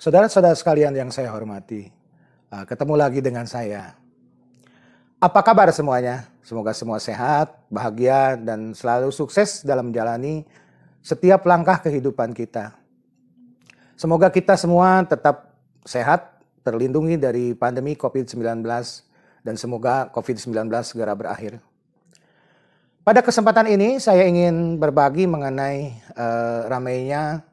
Saudara-saudara sekalian yang saya hormati, ketemu lagi dengan saya. Apa kabar semuanya? Semoga semua sehat, bahagia, dan selalu sukses dalam menjalani setiap langkah kehidupan kita. Semoga kita semua tetap sehat, terlindungi dari pandemi COVID-19, dan semoga COVID-19 segera berakhir. Pada kesempatan ini saya ingin berbagi mengenai ramainya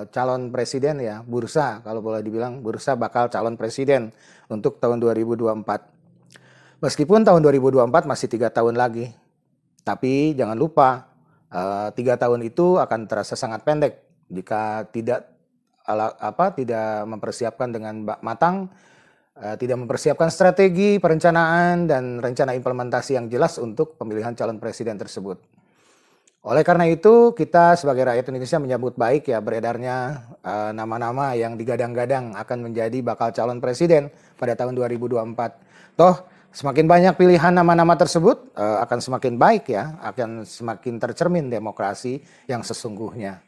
calon presiden ya, bursa kalau boleh dibilang, bursa bakal calon presiden untuk tahun 2024. Meskipun tahun 2024 masih 3 tahun lagi, tapi jangan lupa 3 tahun itu akan terasa sangat pendek jika tidak mempersiapkan dengan matang, tidak mempersiapkan strategi, perencanaan, dan rencana implementasi yang jelas untuk pemilihan calon presiden tersebut. Oleh karena itu, kita sebagai rakyat Indonesia menyambut baik ya beredarnya nama-nama yang digadang-gadang akan menjadi bakal calon presiden pada tahun 2024. Toh, semakin banyak pilihan nama-nama tersebut akan semakin baik ya, akan semakin tercermin demokrasi yang sesungguhnya.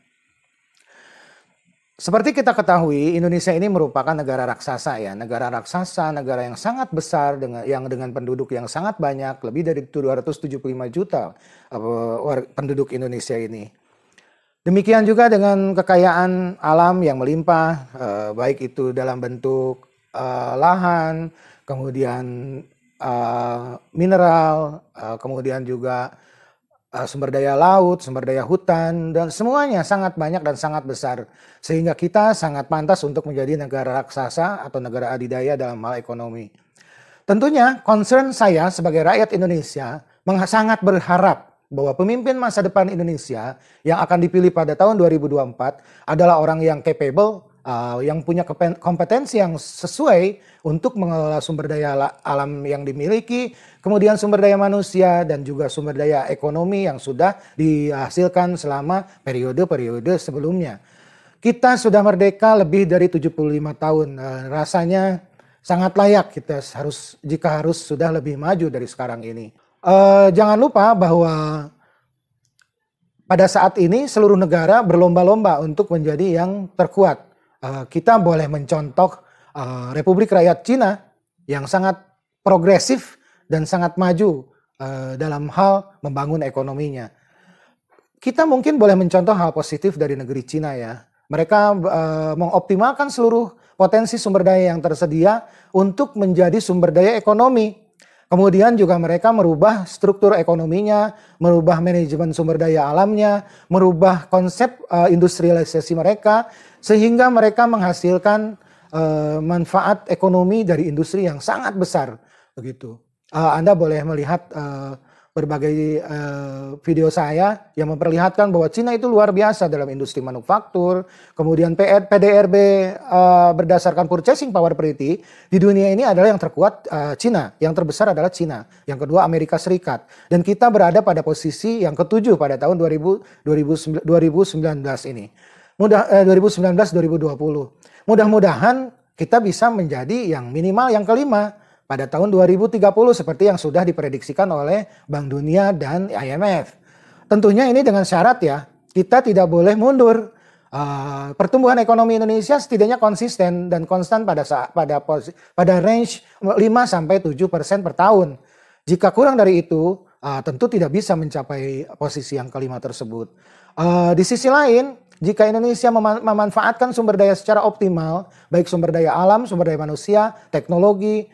Seperti kita ketahui, Indonesia ini merupakan negara raksasa ya, negara yang sangat besar dengan penduduk yang sangat banyak, lebih dari 275 juta penduduk Indonesia ini. Demikian juga dengan kekayaan alam yang melimpah, baik itu dalam bentuk lahan, kemudian mineral, kemudian juga sumber daya laut, sumber daya hutan, dan semuanya sangat banyak dan sangat besar. Sehingga kita sangat pantas untuk menjadi negara raksasa atau negara adidaya dalam hal ekonomi. Tentunya concern saya sebagai rakyat Indonesia sangat berharap bahwa pemimpin masa depan Indonesia yang akan dipilih pada tahun 2024 adalah orang yang capable, yang punya kompetensi yang sesuai untuk mengelola sumber daya alam yang dimiliki, kemudian sumber daya manusia dan juga sumber daya ekonomi yang sudah dihasilkan selama periode-periode sebelumnya. Kita sudah merdeka lebih dari 75 tahun, rasanya sangat layak kita jika harus sudah lebih maju dari sekarang ini. Jangan lupa bahwa pada saat ini seluruh negara berlomba-lomba untuk menjadi yang terkuat. Kita boleh mencontoh Republik Rakyat Cina yang sangat progresif dan sangat maju dalam hal membangun ekonominya. Kita mungkin boleh mencontoh hal positif dari negeri Cina ya. Mereka mengoptimalkan seluruh potensi sumber daya yang tersedia untuk menjadi sumber daya ekonomi. Kemudian juga mereka merubah struktur ekonominya, merubah manajemen sumber daya alamnya, merubah konsep industrialisasi mereka, sehingga mereka menghasilkan manfaat ekonomi dari industri yang sangat besar. Begitu. Anda boleh melihat berbagai video saya yang memperlihatkan bahwa Cina itu luar biasa dalam industri manufaktur. Kemudian PDRB berdasarkan purchasing power parity di dunia ini adalah yang terkuat Cina, yang terbesar adalah Cina, yang kedua Amerika Serikat. Dan kita berada pada posisi yang ketujuh pada tahun 2019 ini. 2019-2020. Mudah-mudahan kita bisa menjadi yang minimal yang kelima pada tahun 2030 seperti yang sudah diprediksikan oleh Bank Dunia dan IMF. Tentunya ini dengan syarat ya, kita tidak boleh mundur. Pertumbuhan ekonomi Indonesia setidaknya konsisten dan konstan pada range 5-7% per tahun. Jika kurang dari itu, tentu tidak bisa mencapai posisi yang kelima tersebut. Di sisi lain, jika Indonesia memanfaatkan sumber daya secara optimal, baik sumber daya alam, sumber daya manusia, teknologi,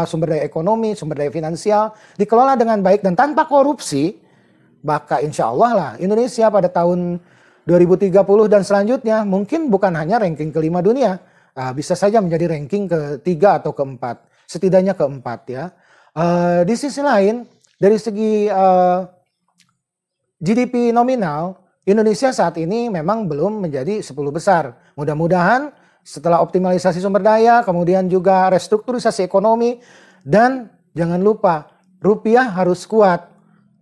sumber daya ekonomi, sumber daya finansial, dikelola dengan baik dan tanpa korupsi, maka insya Allah lah Indonesia pada tahun 2030 dan selanjutnya mungkin bukan hanya ranking kelima dunia, bisa saja menjadi ranking ketiga atau keempat, setidaknya keempat ya. Di sisi lain, dari segi GDP nominal, Indonesia saat ini memang belum menjadi 10 besar. Mudah-mudahan setelah optimalisasi sumber daya, kemudian juga restrukturisasi ekonomi, dan jangan lupa rupiah harus kuat.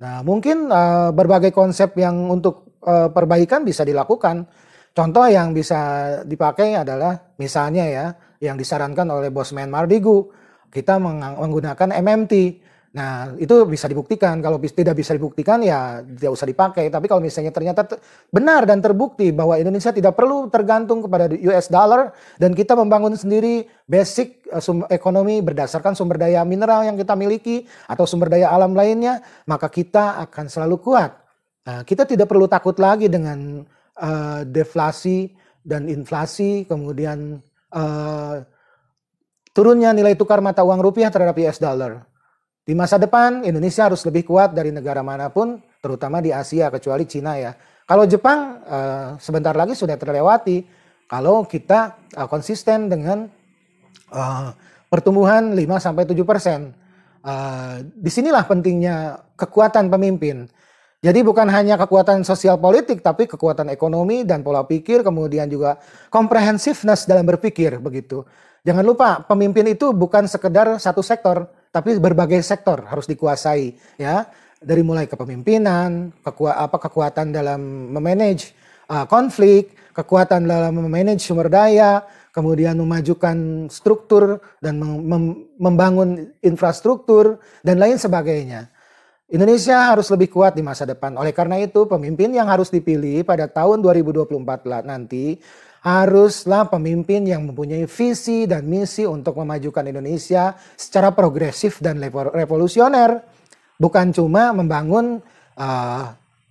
Nah, mungkin berbagai konsep yang untuk perbaikan bisa dilakukan. Contoh yang bisa dipakai adalah misalnya ya, yang disarankan oleh Bosman Mardigu, kita menggunakan MMT. Nah, itu bisa dibuktikan. Kalau tidak bisa dibuktikan ya tidak usah dipakai. Tapi kalau misalnya ternyata benar dan terbukti bahwa Indonesia tidak perlu tergantung kepada US dollar dan kita membangun sendiri basic ekonomi berdasarkan sumber daya mineral yang kita miliki atau sumber daya alam lainnya, maka kita akan selalu kuat. Nah, kita tidak perlu takut lagi dengan deflasi dan inflasi, kemudian turunnya nilai tukar mata uang rupiah terhadap US dollar. Di masa depan Indonesia harus lebih kuat dari negara manapun, terutama di Asia kecuali Cina ya. Kalau Jepang sebentar lagi sudah terlewati kalau kita konsisten dengan pertumbuhan 5-7%. Disinilah pentingnya kekuatan pemimpin. Jadi bukan hanya kekuatan sosial politik, tapi kekuatan ekonomi dan pola pikir, kemudian juga comprehensiveness dalam berpikir begitu. Jangan lupa pemimpin itu bukan sekedar satu sektor, tapi berbagai sektor harus dikuasai ya. Dari mulai kepemimpinan, kekuatan dalam memanage konflik, kekuatan dalam memanage sumber daya, kemudian memajukan struktur dan membangun infrastruktur dan lain sebagainya. Indonesia harus lebih kuat di masa depan. Oleh karena itu, pemimpin yang harus dipilih pada tahun 2024 nanti haruslah pemimpin yang mempunyai visi dan misi untuk memajukan Indonesia secara progresif dan revolusioner. Bukan cuma membangun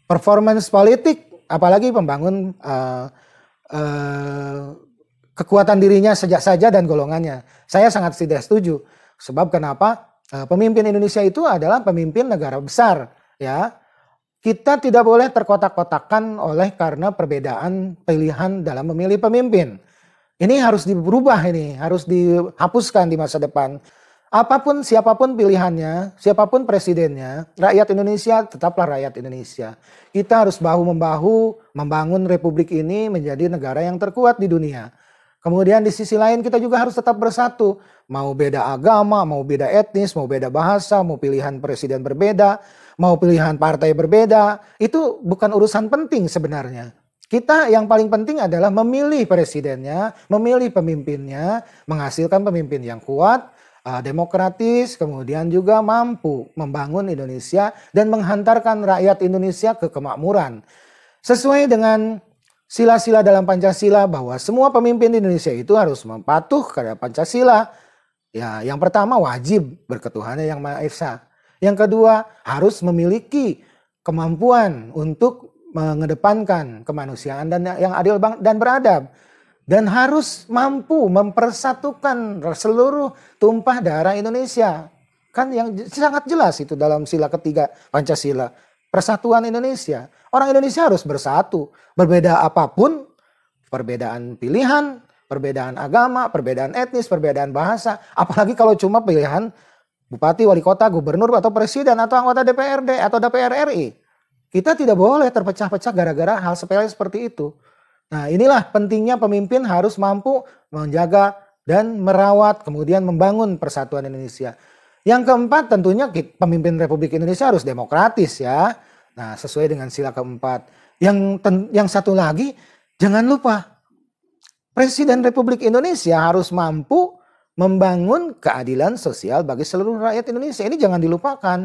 performance politik, apalagi membangun kekuatan dirinya saja dan golongannya. Saya sangat tidak setuju. Sebab kenapa? Pemimpin Indonesia itu adalah pemimpin negara besar, ya. Kita tidak boleh terkotak-kotakan oleh karena perbedaan pilihan dalam memilih pemimpin. Ini harus dirubah, ini harus dihapuskan di masa depan. Apapun siapapun pilihannya, siapapun presidennya, rakyat Indonesia tetaplah rakyat Indonesia. Kita harus bahu-membahu membangun republik ini menjadi negara yang terkuat di dunia. Kemudian di sisi lain kita juga harus tetap bersatu. Mau beda agama, mau beda etnis, mau beda bahasa, mau pilihan presiden berbeda, mau pilihan partai berbeda. Itu bukan urusan penting sebenarnya. Kita yang paling penting adalah memilih presidennya, memilih pemimpinnya, menghasilkan pemimpin yang kuat, demokratis, kemudian juga mampu membangun Indonesia dan menghantarkan rakyat Indonesia ke kemakmuran. Sesuai dengan sila-sila dalam Pancasila bahwa semua pemimpin di Indonesia itu harus patuh kepada Pancasila. Ya, yang pertama wajib berketuhanan yang Maha Esa. Yang kedua harus memiliki kemampuan untuk mengedepankan kemanusiaan dan yang adil dan beradab. Dan harus mampu mempersatukan seluruh tumpah darah Indonesia. Kan yang sangat jelas itu dalam sila ketiga Pancasila. Persatuan Indonesia. Orang Indonesia harus bersatu. Berbeda apapun, perbedaan pilihan, perbedaan agama, perbedaan etnis, perbedaan bahasa. Apalagi kalau cuma pilihan bupati, wali kota, gubernur, atau presiden, atau anggota DPRD, atau DPR RI. Kita tidak boleh terpecah-pecah gara-gara hal sepele seperti itu. Nah, inilah pentingnya pemimpin harus mampu menjaga dan merawat, kemudian membangun persatuan Indonesia. Yang keempat tentunya pemimpin Republik Indonesia harus demokratis ya. Nah, sesuai dengan sila keempat. Yang satu lagi, jangan lupa Presiden Republik Indonesia harus mampu membangun keadilan sosial bagi seluruh rakyat Indonesia. Ini jangan dilupakan.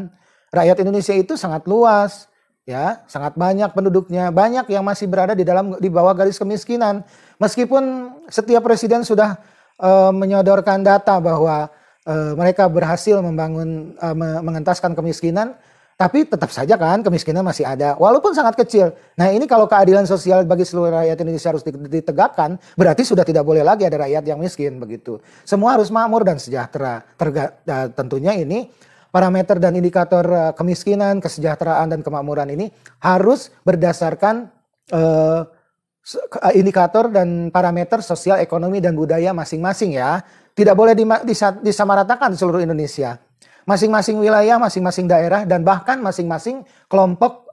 Rakyat Indonesia itu sangat luas. Ya, sangat banyak penduduknya, banyak yang masih berada di bawah garis kemiskinan. Meskipun setiap presiden sudah menyodorkan data bahwa mereka berhasil mengentaskan kemiskinan, tapi tetap saja kan kemiskinan masih ada, walaupun sangat kecil. Nah, ini kalau keadilan sosial bagi seluruh rakyat Indonesia harus ditegakkan, berarti sudah tidak boleh lagi ada rakyat yang miskin begitu. Semua harus makmur dan sejahtera. Tentunya ini parameter dan indikator kemiskinan, kesejahteraan, dan kemakmuran ini harus berdasarkan indikator dan parameter sosial, ekonomi, dan budaya masing-masing ya. Tidak boleh disamaratakan di seluruh Indonesia. Masing-masing wilayah, masing-masing daerah, dan bahkan masing-masing kelompok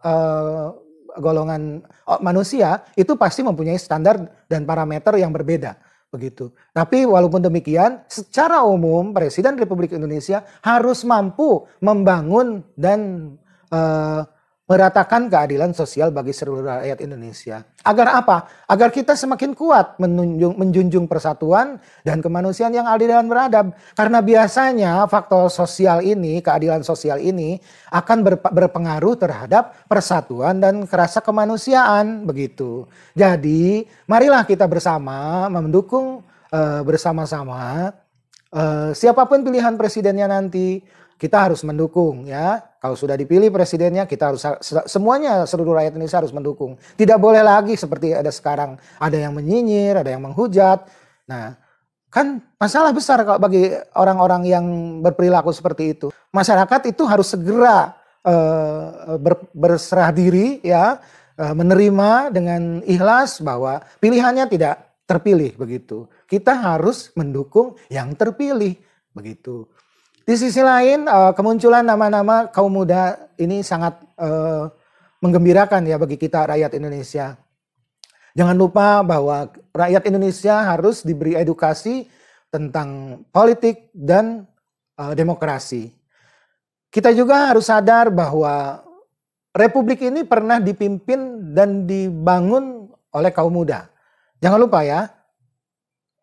golongan manusia itu pasti mempunyai standar dan parameter yang berbeda. Begitu. Tapi walaupun demikian, secara umum Presiden Republik Indonesia harus mampu membangun dan meratakan keadilan sosial bagi seluruh rakyat Indonesia. Agar apa? Agar kita semakin kuat menjunjung persatuan dan kemanusiaan yang adil dan beradab. Karena biasanya faktor sosial ini, keadilan sosial ini akan berpengaruh terhadap persatuan dan rasa kemanusiaan, begitu. Jadi, marilah kita bersama mendukung bersama-sama siapapun pilihan presidennya nanti. Kita harus mendukung ya. Kalau sudah dipilih presidennya, kita harus semuanya, seluruh rakyat Indonesia harus mendukung. Tidak boleh lagi seperti ada sekarang, ada yang menyinyir, ada yang menghujat. Nah, kan masalah besar kalau bagi orang-orang yang berperilaku seperti itu. Masyarakat itu harus segera berserah diri ya, menerima dengan ikhlas bahwa pilihannya tidak terpilih begitu. Kita harus mendukung yang terpilih begitu. Di sisi lain kemunculan nama-nama kaum muda ini sangat menggembirakan ya bagi kita rakyat Indonesia. Jangan lupa bahwa rakyat Indonesia harus diberi edukasi tentang politik dan demokrasi. Kita juga harus sadar bahwa republik ini pernah dipimpin dan dibangun oleh kaum muda. Jangan lupa ya.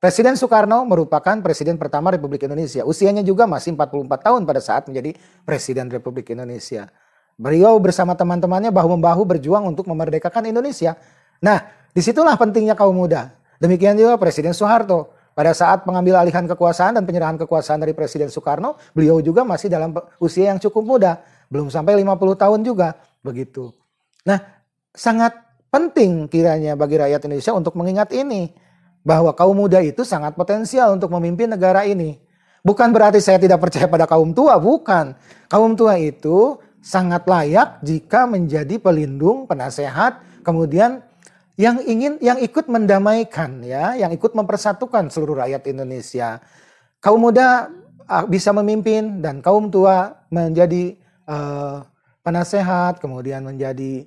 Presiden Soekarno merupakan presiden pertama Republik Indonesia. Usianya juga masih 44 tahun pada saat menjadi presiden Republik Indonesia. Beliau bersama teman-temannya bahu-membahu berjuang untuk memerdekakan Indonesia. Nah, disitulah pentingnya kaum muda. Demikian juga Presiden Soeharto. Pada saat pengambil alihan kekuasaan dan penyerahan kekuasaan dari Presiden Soekarno, beliau juga masih dalam usia yang cukup muda. Belum sampai 50 tahun juga. Begitu. Nah, sangat penting kiranya bagi rakyat Indonesia untuk mengingat ini. Bahwa kaum muda itu sangat potensial untuk memimpin negara ini. Bukan berarti saya tidak percaya pada kaum tua, bukan. Kaum tua itu sangat layak jika menjadi pelindung, penasehat, kemudian yang ikut mendamaikan ya, yang ikut mempersatukan seluruh rakyat Indonesia. Kaum muda bisa memimpin dan kaum tua menjadi penasehat, kemudian menjadi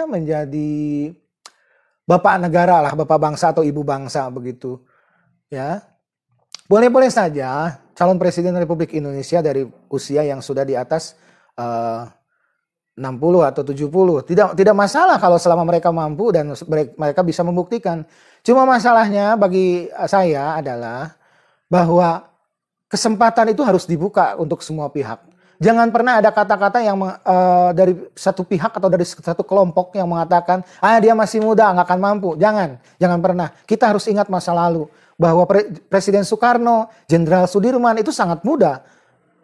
menjadi bapak negara lah, bapak bangsa atau ibu bangsa begitu. Ya. Boleh-boleh saja calon presiden Republik Indonesia dari usia yang sudah di atas 60 atau 70. Tidak masalah kalau selama mereka mampu dan mereka bisa membuktikan. Cuma masalahnya bagi saya adalah bahwa kesempatan itu harus dibuka untuk semua pihak. Jangan pernah ada kata-kata yang dari satu pihak atau dari satu kelompok yang mengatakan, dia masih muda, nggak akan mampu. Jangan pernah. Kita harus ingat masa lalu bahwa Presiden Soekarno, Jenderal Sudirman itu sangat muda.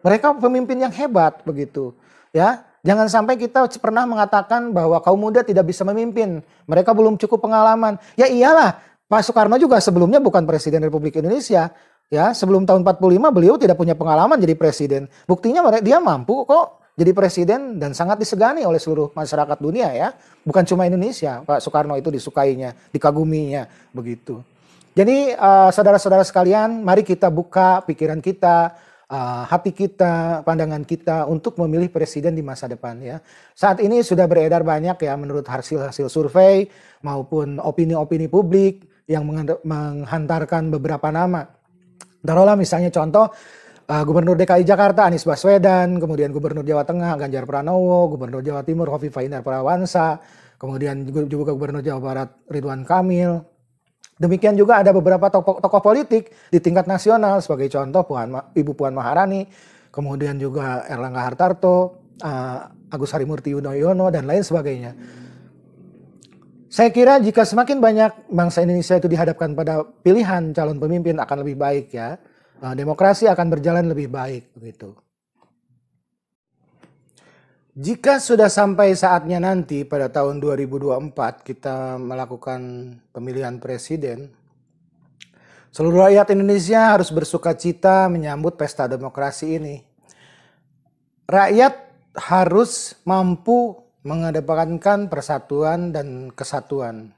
Mereka pemimpin yang hebat begitu. Ya, jangan sampai kita pernah mengatakan bahwa kaum muda tidak bisa memimpin. Mereka belum cukup pengalaman. Ya iyalah, Pak Soekarno juga sebelumnya bukan Presiden Republik Indonesia. Ya, sebelum tahun 45 beliau tidak punya pengalaman jadi presiden. Buktinya dia mampu kok jadi presiden dan sangat disegani oleh seluruh masyarakat dunia ya. Bukan cuma Indonesia, Pak Soekarno itu disukainya, dikaguminya begitu. Jadi saudara-saudara sekalian, mari kita buka pikiran kita, hati kita, pandangan kita untuk memilih presiden di masa depan ya. Saat ini sudah beredar banyak ya menurut hasil survei maupun opini-opini publik yang menghantarkan beberapa nama. Taruhlah misalnya contoh Gubernur DKI Jakarta Anies Baswedan, kemudian Gubernur Jawa Tengah Ganjar Pranowo, Gubernur Jawa Timur Khofifah Indar Parawansa, kemudian juga Gubernur Jawa Barat Ridwan Kamil. Demikian juga ada beberapa tokoh politik di tingkat nasional sebagai contoh Ibu Puan Maharani, kemudian juga Erlangga Hartarto, Agus Harimurti Yudhoyono dan lain sebagainya. Saya kira jika semakin banyak bangsa Indonesia itu dihadapkan pada pilihan calon pemimpin akan lebih baik ya. Demokrasi akan berjalan lebih baik begitu. Jika sudah sampai saatnya nanti pada tahun 2024 kita melakukan pemilihan presiden, seluruh rakyat Indonesia harus bersukacita menyambut pesta demokrasi ini. Rakyat harus mampu mengedepankan persatuan dan kesatuan.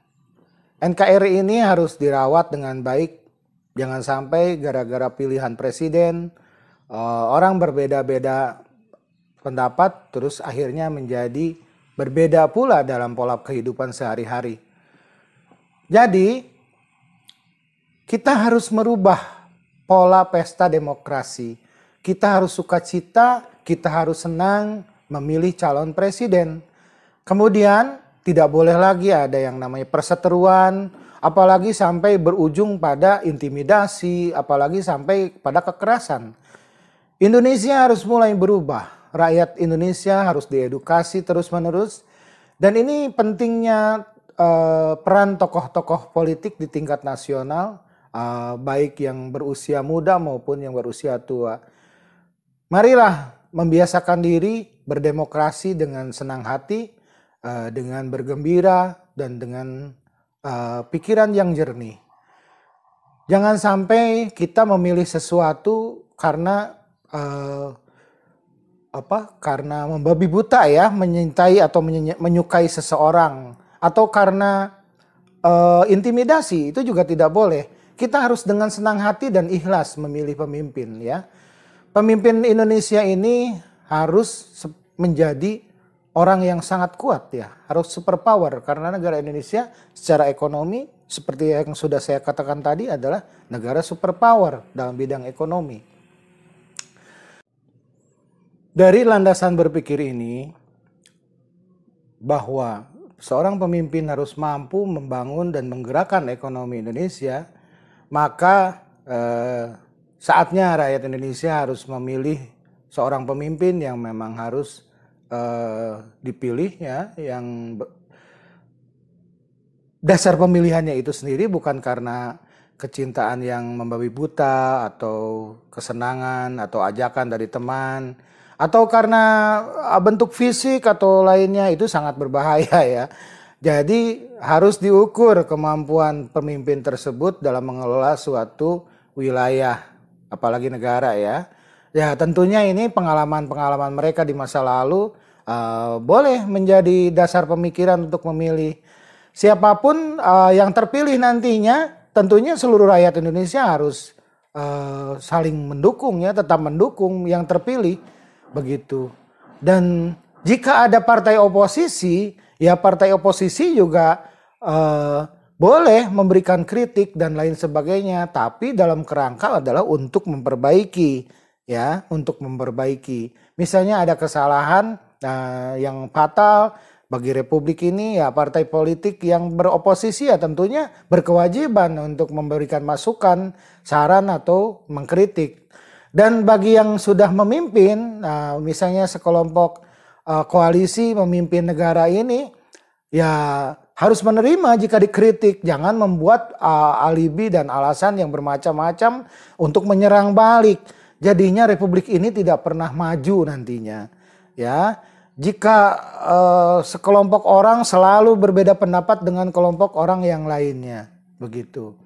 NKRI ini harus dirawat dengan baik. Jangan sampai gara-gara pilihan presiden, orang berbeda-beda pendapat terus akhirnya menjadi berbeda pula dalam pola kehidupan sehari-hari. Jadi, kita harus merubah pola pesta demokrasi. Kita harus sukacita, kita harus senang memilih calon presiden. Kemudian tidak boleh lagi ada yang namanya perseteruan, apalagi sampai berujung pada intimidasi, apalagi sampai pada kekerasan. Indonesia harus mulai berubah. Rakyat Indonesia harus diedukasi terus-menerus. Dan ini pentingnya peran tokoh-tokoh politik di tingkat nasional, baik yang berusia muda maupun yang berusia tua. Marilah membiasakan diri berdemokrasi dengan senang hati, dengan bergembira, dan dengan pikiran yang jernih. Jangan sampai kita memilih sesuatu karena karena membabi buta ya, menyintai atau menyukai seseorang, atau karena intimidasi, itu juga tidak boleh. Kita harus dengan senang hati dan ikhlas memilih pemimpin ya. Pemimpin Indonesia ini harus menjadi orang yang sangat kuat ya, harus superpower, karena negara Indonesia secara ekonomi seperti yang sudah saya katakan tadi adalah negara superpower dalam bidang ekonomi. Dari landasan berpikir ini, bahwa seorang pemimpin harus mampu membangun dan menggerakkan ekonomi Indonesia, maka saatnya rakyat Indonesia harus memilih seorang pemimpin yang memang harus dipilih ya, yang dasar pemilihannya itu sendiri bukan karena kecintaan yang membabi buta atau kesenangan atau ajakan dari teman, atau karena bentuk fisik atau lainnya, itu sangat berbahaya ya. Jadi harus diukur kemampuan pemimpin tersebut dalam mengelola suatu wilayah, apalagi negara ya. Ya tentunya ini pengalaman-pengalaman mereka di masa lalu boleh menjadi dasar pemikiran untuk memilih. Siapapun yang terpilih nantinya, tentunya seluruh rakyat Indonesia harus saling mendukung ya, tetap mendukung yang terpilih. Begitu. Dan jika ada partai oposisi, ya partai oposisi juga boleh memberikan kritik dan lain sebagainya, tapi dalam kerangka adalah untuk memperbaiki ya, untuk memperbaiki. Misalnya ada kesalahan yang fatal bagi Republik ini, ya partai politik yang beroposisi ya tentunya berkewajiban untuk memberikan masukan, saran atau mengkritik. Dan bagi yang sudah memimpin, misalnya sekelompok koalisi memimpin negara ini, ya harus menerima jika dikritik. Jangan membuat alibi dan alasan yang bermacam-macam untuk menyerang balik. Jadinya Republik ini tidak pernah maju nantinya. Ya, jika sekelompok orang selalu berbeda pendapat dengan kelompok orang yang lainnya, begitu.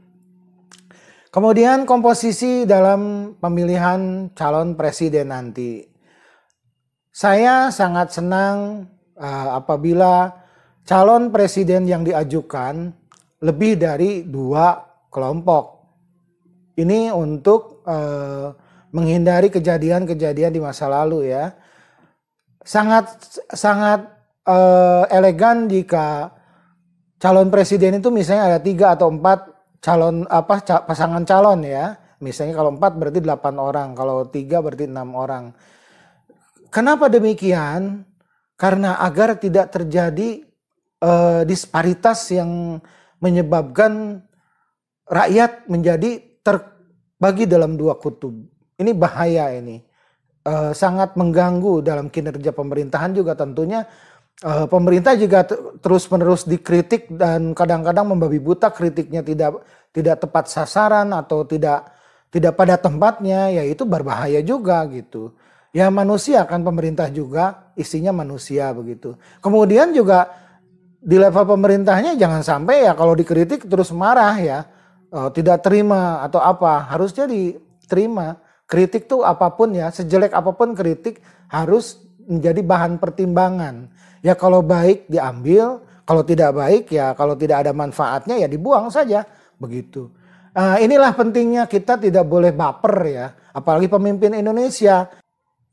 Kemudian komposisi dalam pemilihan calon presiden nanti. Saya sangat senang apabila calon presiden yang diajukan lebih dari 2 kelompok. Ini untuk menghindari kejadian-kejadian di masa lalu ya. Sangat elegan jika calon presiden itu misalnya ada 3 atau 4 pasangan calon ya. Misalnya kalau 4 berarti 8 orang, kalau 3 berarti 6 orang. Kenapa demikian? Karena agar tidak terjadi disparitas yang menyebabkan rakyat menjadi terbagi dalam 2 kutub. Ini bahaya ini. Sangat mengganggu dalam kinerja pemerintahan juga tentunya. Pemerintah juga terus-menerus dikritik dan kadang-kadang membabi buta, kritiknya tidak tepat sasaran atau tidak pada tempatnya, ya itu berbahaya juga gitu. Ya manusia kan, pemerintah juga isinya manusia begitu. Kemudian juga di level pemerintahnya jangan sampai ya kalau dikritik terus marah ya, tidak terima atau apa, harusnya diterima. Kritik tuh apapun ya, sejelek apapun kritik harus menjadi bahan pertimbangan. Ya kalau baik diambil, kalau tidak baik ya kalau tidak ada manfaatnya ya dibuang saja, begitu. Inilah pentingnya kita tidak boleh baper ya, apalagi pemimpin Indonesia.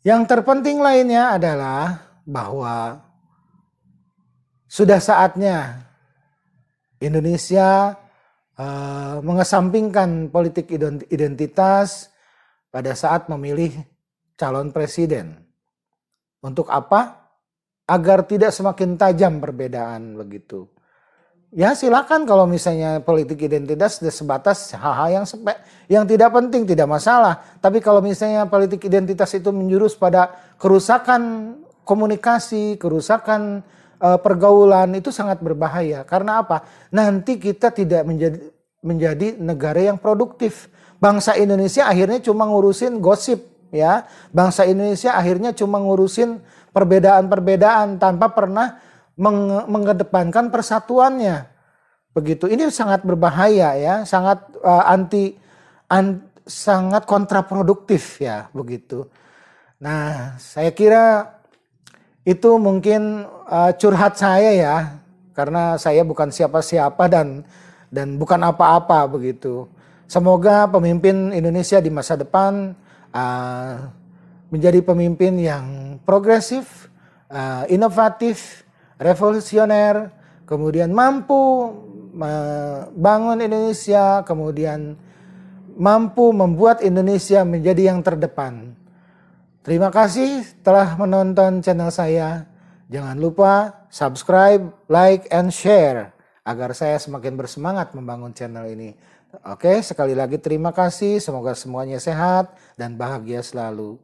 Yang terpenting lainnya adalah bahwa sudah saatnya Indonesia mengesampingkan politik identitas pada saat memilih calon presiden. Untuk apa? Agar tidak semakin tajam perbedaan begitu. Ya silakan kalau misalnya politik identitas sebatas hal-hal yang tidak penting, tidak masalah. Tapi kalau misalnya politik identitas itu menjurus pada kerusakan komunikasi, kerusakan pergaulan, itu sangat berbahaya. Karena apa? Nanti kita tidak menjadi negara yang produktif. Bangsa Indonesia akhirnya cuma ngurusin gosip, ya. Bangsa Indonesia akhirnya cuma ngurusin perbedaan-perbedaan tanpa pernah mengedepankan persatuannya. Begitu. Ini sangat berbahaya ya, sangat sangat kontraproduktif ya, begitu. Nah, saya kira itu mungkin curhat saya ya, karena saya bukan siapa-siapa dan bukan apa-apa begitu. Semoga pemimpin Indonesia di masa depan menjadi pemimpin yang progresif, inovatif, revolusioner, kemudian mampu membangun Indonesia, kemudian mampu membuat Indonesia menjadi yang terdepan. Terima kasih telah menonton channel saya. Jangan lupa subscribe, like, and share agar saya semakin bersemangat membangun channel ini. Oke, sekali lagi terima kasih. Semoga semuanya sehat dan bahagia selalu.